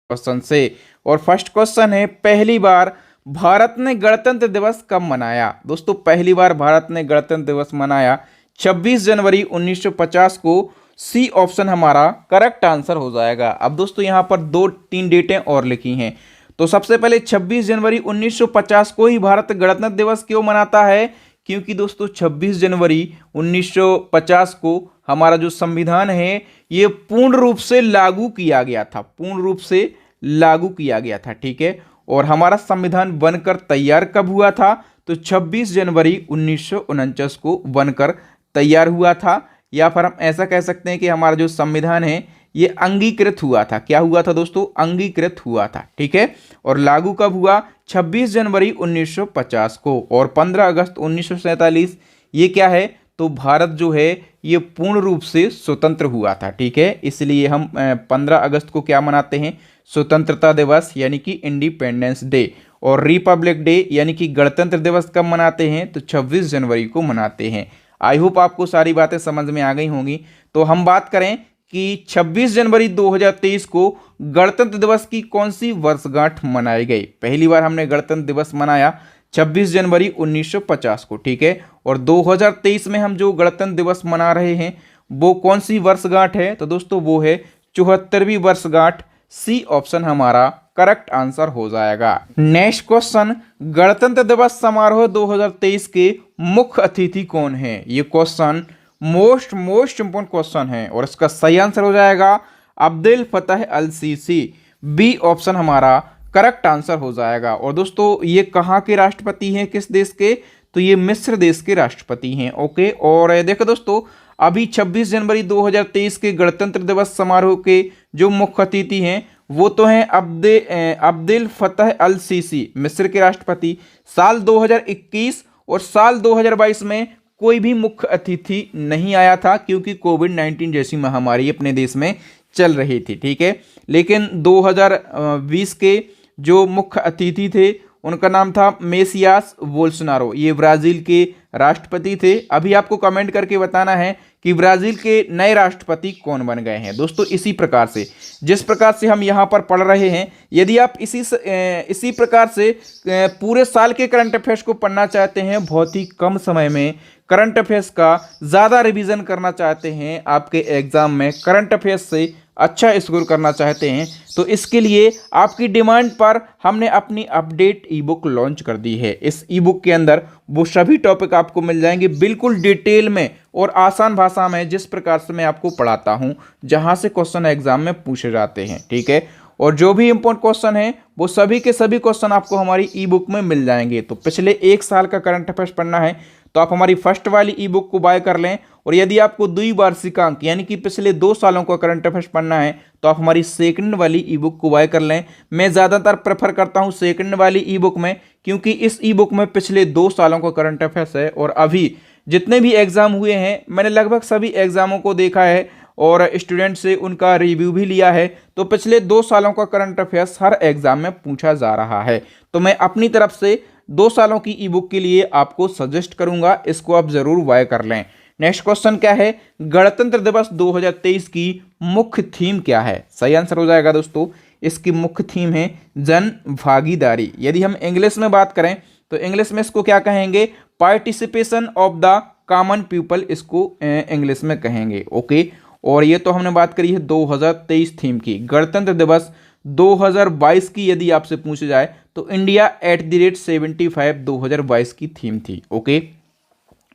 Question से। और first question है, पहली बार भारत ने गणतंत्र दिवस कब मनाया? दोस्तों पहली बार भारत ने गणतंत्र दिवस मनाया 26 जनवरी 1950 को। सी ऑप्शन हमारा करेक्ट आंसर हो जाएगा। अब दोस्तों यहां पर दो तीन डेटें और लिखी हैं। तो सबसे पहले 26 जनवरी 1950 को ही भारत गणतंत्र दिवस क्यों मनाता है? क्योंकि दोस्तों 26 जनवरी 1950 को हमारा जो संविधान है ये पूर्ण रूप से लागू किया गया था, पूर्ण रूप से लागू किया गया था, ठीक है। और हमारा संविधान बनकर तैयार कब हुआ था? तो 26 जनवरी 1949 को बनकर तैयार हुआ था। या फिर हम ऐसा कह सकते हैं कि हमारा जो संविधान है ये अंगीकृत हुआ था। क्या हुआ था दोस्तों? अंगीकृत हुआ था, ठीक है। और लागू कब हुआ? 26 जनवरी 1950 को। और 15 अगस्त 1947 ये क्या है? तो भारत जो है ये पूर्ण रूप से स्वतंत्र हुआ था, ठीक है। इसलिए हम 15 अगस्त को क्या मनाते हैं? स्वतंत्रता दिवस यानी कि इंडिपेंडेंस डे। और रिपब्लिक डे यानी कि गणतंत्र दिवस कब मनाते हैं? तो 26 जनवरी को मनाते हैं। आई होप आपको सारी बातें समझ में आ गई होंगी। तो हम बात करें कि 26 जनवरी 2023 को गणतंत्र दिवस की कौन सी वर्षगांठ मनाई गई? पहली बार हमने गणतंत्र दिवस मनाया 26 जनवरी 1950 को, ठीक है। और 2023 में हम जो गणतंत्र दिवस मना रहे हैं वो कौन सी वर्षगांठ है? तो दोस्तों वो है 74वीं वर्षगांठ। सी ऑप्शन हमारा करेक्ट आंसर हो जाएगा। नेक्स्ट क्वेश्चन, गणतंत्र दिवस समारोह 2023 के मुख्य अतिथि कौन है? ये क्वेश्चन मोस्ट इंपोर्टेंट क्वेश्चन है और इसका सही आंसर हो जाएगा अब्दुल फतेह अल सीसी। बी ऑप्शन हमारा करेक्ट आंसर हो जाएगा। और दोस्तों ये कहाँ के राष्ट्रपति हैं, किस देश के? तो ये मिस्र देश के राष्ट्रपति हैं, ओके। और देखो दोस्तों अभी 26 जनवरी 2023 के गणतंत्र दिवस समारोह के जो मुख्य अतिथि हैं वो तो हैं अब्दुल फतेह अल सीसी, मिस्र के राष्ट्रपति। साल 2021 और साल 2022 में कोई भी मुख्य अतिथि नहीं आया था क्योंकि कोविड-19 जैसी महामारी अपने देश में चल रही थी, ठीक है। लेकिन 2020 के जो मुख्य अतिथि थे उनका नाम था मेसियास बोल्सोनारो। ये ब्राजील के राष्ट्रपति थे। अभी आपको कमेंट करके बताना है कि ब्राजील के नए राष्ट्रपति कौन बन गए हैं। दोस्तों इसी प्रकार से जिस प्रकार से हम यहाँ पर पढ़ रहे हैं, यदि आप इसी प्रकार से पूरे साल के करंट अफेयर्स को पढ़ना चाहते हैं, बहुत ही कम समय में करंट अफेयर्स का ज़्यादा रिवीजन करना चाहते हैं, आपके एग्जाम में करंट अफेयर्स से अच्छा स्कोर करना चाहते हैं, तो इसके लिए आपकी डिमांड पर हमने अपनी अपडेट ई बुक लॉन्च कर दी है। इस ई बुक के अंदर वो सभी टॉपिक आपको मिल जाएंगे बिल्कुल डिटेल में और आसान भाषा में, जिस प्रकार से मैं आपको पढ़ाता हूं, जहां से क्वेश्चन एग्जाम में पूछे जाते हैं, ठीक है। और जो भी इंपॉर्टेंट क्वेश्चन है वो सभी के सभी क्वेश्चन आपको हमारी ई बुक में मिल जाएंगे। तो पिछले एक साल का करंट अफेयर्स पढ़ना है तो आप हमारी फर्स्ट वाली ई बुक को बाय कर लें। और यदि आपको द्विवार्षिकांक यानी कि पिछले 2 सालों का करंट अफेयर्स पढ़ना है तो आप हमारी सेकंड वाली ई बुक को बाय कर लें। मैं ज़्यादातर प्रेफर करता हूं सेकंड वाली ई बुक में, क्योंकि इस ई बुक में पिछले 2 सालों का करंट अफेयर्स है और अभी जितने भी एग्जाम हुए हैं मैंने लगभग सभी एग्जामों को देखा है और स्टूडेंट से उनका रिव्यू भी लिया है। तो पिछले 2 सालों का करंट अफेयर्स हर एग्जाम में पूछा जा रहा है। तो मैं अपनी तरफ से 2 सालों की ई बुक के लिए आपको सजेस्ट करूंगा, इसको आप जरूर बाय कर लें। नेक्स्ट क्वेश्चन क्या है? गणतंत्र दिवस 2023 की मुख्य थीम क्या है? सही आंसर हो जाएगा दोस्तों, इसकी मुख्य थीम है जन भागीदारी। यदि हम इंग्लिश में बात करें तो इंग्लिश में इसको क्या कहेंगे? Participation of the common people, इसको इंग्लिश में कहेंगे, ओके। और ये तो हमने बात करी है 2023 थीम की। गणतंत्र दिवस 2022 की यदि आपसे पूछे जाए तो इंडिया @75 2022 की थीम थी, ओके।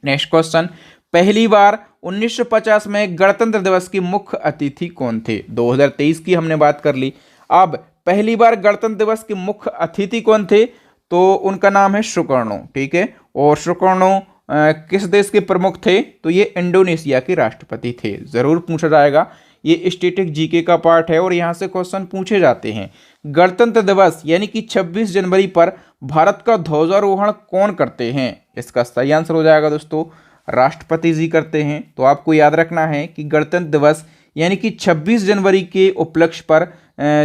नेक्स्ट क्वेश्चन, पहली बार 1950 में गणतंत्र दिवस के मुख्य अतिथि कौन थे? 2023 की हमने बात कर ली। अब पहली बार गणतंत्र दिवस के मुख्य अतिथि कौन थे? तो उनका नाम है सुकर्णो, ठीक है। और सुकर्णो किस देश के प्रमुख थे? तो ये इंडोनेशिया के राष्ट्रपति थे। जरूर पूछा जाएगा, ये स्टैटिक जीके का पार्ट है और यहाँ से क्वेश्चन पूछे जाते हैं। गणतंत्र दिवस यानी कि 26 जनवरी पर भारत का ध्वजारोहण कौन करते हैं? इसका सही आंसर हो जाएगा दोस्तों राष्ट्रपति जी करते हैं। तो आपको याद रखना है कि गणतंत्र दिवस यानी कि 26 जनवरी के उपलक्ष्य पर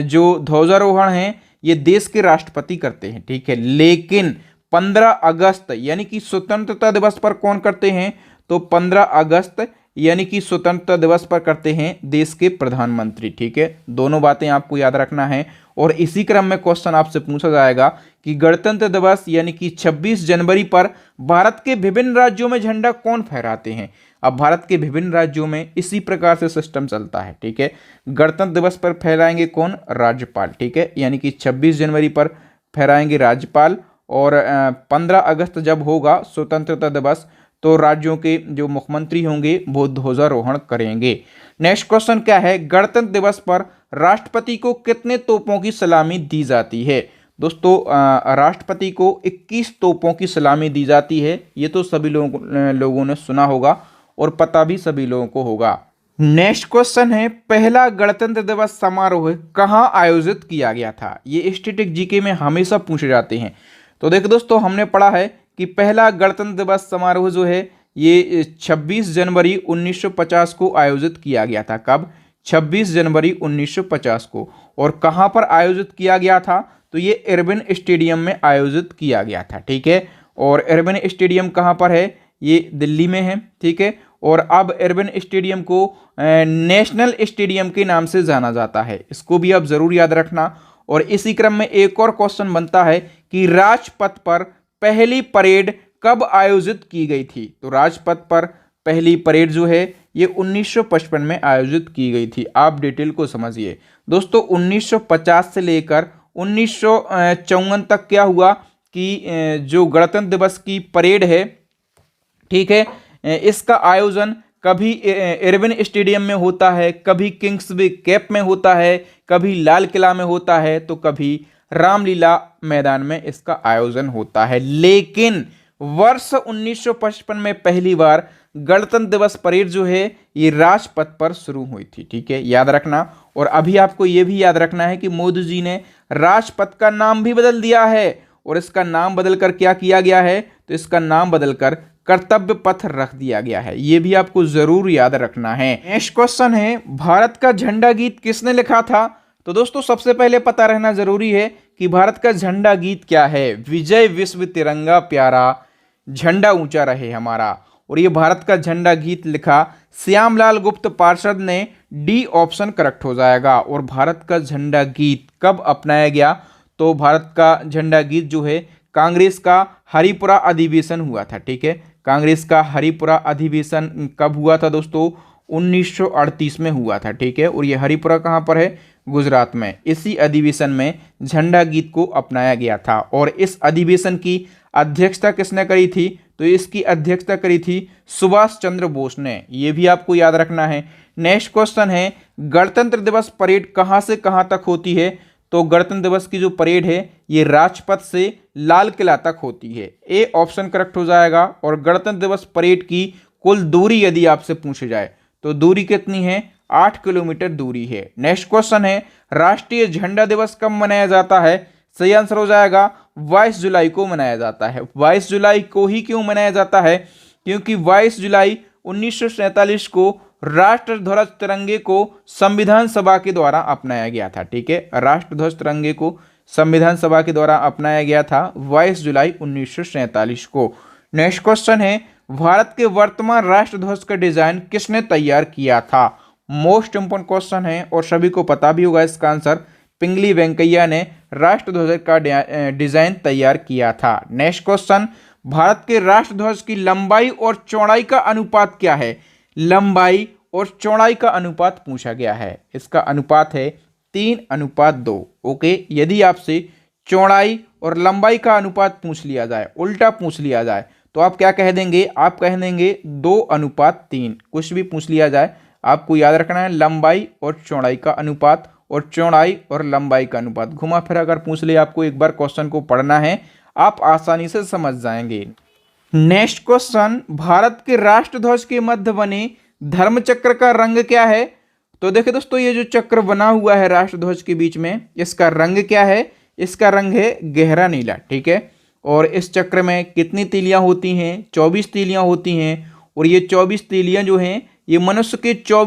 जो ध्वजारोहण है ये देश के राष्ट्रपति करते हैं, ठीक है। लेकिन 15 अगस्त यानी कि स्वतंत्रता दिवस पर कौन करते हैं? तो 15 अगस्त यानी कि स्वतंत्रता दिवस पर करते हैं देश के प्रधानमंत्री। ठीक है, दोनों बातें आपको याद रखना है। और इसी क्रम में क्वेश्चन आपसे पूछा जाएगा कि गणतंत्र दिवस यानी कि 26 जनवरी पर भारत के विभिन्न राज्यों में झंडा कौन फहराते हैं। अब भारत के विभिन्न राज्यों में इसी प्रकार से सिस्टम चलता है। ठीक है, गणतंत्र दिवस पर फहराएंगे कौन, राज्यपाल। ठीक है, यानी कि 26 जनवरी पर फहराएंगे राज्यपाल, और 15 अगस्त जब होगा स्वतंत्रता दिवस तो राज्यों के जो मुख्यमंत्री होंगे वो ध्वजारोहण करेंगे। नेक्स्ट क्वेश्चन क्या है, गणतंत्र दिवस पर राष्ट्रपति को कितने तोपों की सलामी दी जाती है। दोस्तों राष्ट्रपति को 21 तोपों की सलामी दी जाती है। ये तो सभी लोगों ने सुना होगा और पता भी सभी लोगों को होगा। नेक्स्ट क्वेश्चन है, पहला गणतंत्र दिवस समारोह कहाँ आयोजित किया गया था। ये स्टैटिक जीके में हमेशा पूछे जाते हैं। तो देखो दोस्तों, हमने पढ़ा है कि पहला गणतंत्र दिवस समारोह जो है ये 26 जनवरी 1950 को आयोजित किया गया था। कब, 26 जनवरी 1950 को। और कहाँ पर आयोजित किया गया था, तो ये इरविन स्टेडियम में आयोजित किया गया था। ठीक है, और इरविन स्टेडियम कहाँ पर है, ये दिल्ली में है। ठीक है, और अब इरविन स्टेडियम को नेशनल स्टेडियम के नाम से जाना जाता है। इसको भी आप जरूर याद रखना। और इसी क्रम में एक और क्वेश्चन बनता है कि राजपथ पर पहली परेड कब आयोजित की गई थी। तो राजपथ पर पहली परेड जो है ये 1955 में आयोजित की गई थी। आप डिटेल को समझिए दोस्तों। 1950 से लेकर 1954 तक क्या हुआ कि जो गणतंत्र दिवस की परेड है, ठीक है, इसका आयोजन कभी इरविन स्टेडियम में होता है, कभी किंग्सवे कैप में होता है, कभी लाल किला में होता है, तो कभी रामलीला मैदान में इसका आयोजन होता है। लेकिन वर्ष 1955 में पहली बार गणतंत्र दिवस परेड जो है ये राजपथ पर शुरू हुई थी। ठीक है, याद रखना। और अभी आपको ये भी याद रखना है कि मोदी जी ने राजपथ का नाम भी बदल दिया है। और इसका नाम बदलकर क्या किया गया है, तो इसका नाम बदलकर कर्तव्य पथ रख दिया गया है। ये भी आपको जरूर याद रखना है। नेक्स्ट क्वेश्चन है, भारत का झंडा गीत किसने लिखा था। तो दोस्तों सबसे पहले पता रहना जरूरी है कि भारत का झंडा गीत क्या है। विजय विश्व तिरंगा प्यारा, झंडा ऊंचा रहे हमारा। और ये भारत का झंडा गीत लिखा श्यामलाल गुप्त पार्षद ने। डी ऑप्शन करेक्ट हो जाएगा। और भारत का झंडा गीत कब अपनाया गया, तो भारत का झंडा गीत जो है कांग्रेस का हरिपुरा अधिवेशन हुआ था। ठीक है, कांग्रेस का हरिपुरा अधिवेशन कब हुआ था दोस्तों, 1938 में हुआ था। ठीक है, और ये हरिपुरा कहाँ पर है, गुजरात में। इसी अधिवेशन में झंडा गीत को अपनाया गया था। और इस अधिवेशन की अध्यक्षता किसने करी थी, तो इसकी अध्यक्षता करी थी सुभाष चंद्र बोस ने। ये भी आपको याद रखना है। नेक्स्ट क्वेश्चन है, गणतंत्र दिवस परेड कहाँ से कहाँ तक होती है। तो गणतंत्र दिवस की जो परेड है ये राजपथ से लाल किला तक होती है। ए ऑप्शन करेक्ट हो जाएगा। और गणतंत्र दिवस परेड की कुल दूरी यदि आपसे पूछे जाए तो दूरी कितनी है, 8 किलोमीटर दूरी है। नेक्स्ट क्वेश्चन है, राष्ट्रीय झंडा दिवस कब मनाया जाता है। सही आंसर हो जाएगा 22 जुलाई को मनाया जाता है। 22 जुलाई को ही क्यों मनाया जाता है, क्योंकि 22 जुलाई 1947 को राष्ट्रध्वज तिरंगे को संविधान सभा के द्वारा अपनाया गया था। ठीक है, राष्ट्रध्वज तिरंगे को संविधान सभा के द्वारा अपनाया गया था 22 जुलाई 1947 को। नेक्स्ट क्वेश्चन है, भारत के वर्तमान राष्ट्रध्वज का डिजाइन किसने तैयार किया था। मोस्ट इंपोर्टेंट क्वेश्चन है और सभी को पता भी होगा इसका आंसर। पिंगली वेंकैया ने राष्ट्रध्वज का डिजाइन तैयार किया था। नेक्स्ट क्वेश्चन, भारत के राष्ट्रध्वज की लंबाई और चौड़ाई का अनुपात क्या है। लंबाई और चौड़ाई का अनुपात पूछा गया है। इसका अनुपात है 3:2। ओके, यदि आपसे चौड़ाई और लंबाई का अनुपात पूछ लिया जाए, उल्टा पूछ लिया जाए, तो आप क्या कह देंगे, आप कह देंगे 2:3। कुछ भी पूछ लिया जाए आपको याद रखना है लंबाई और चौड़ाई का अनुपात, और चौड़ाई और लंबाई का अनुपात। घुमा फिरा अगर पूछ ले आपको, एक बार क्वेश्चन को पढ़ना है, आप आसानी से समझ जाएंगे। नेक्स्ट क्वेश्चन, भारत के राष्ट्रध्वज के मध्य बने धर्मचक्र का रंग क्या है। तो देखिए दोस्तों, ये जो चक्र बना हुआ है राष्ट्रध्वज के बीच में, इसका रंग क्या है, इसका रंग है गहरा नीला। ठीक है, और इस चक्र में कितनी तीलियां होती हैं, 24 तीलियां होती हैं। और ये 24 तीलियां जो हैं ये मनुष्य के 24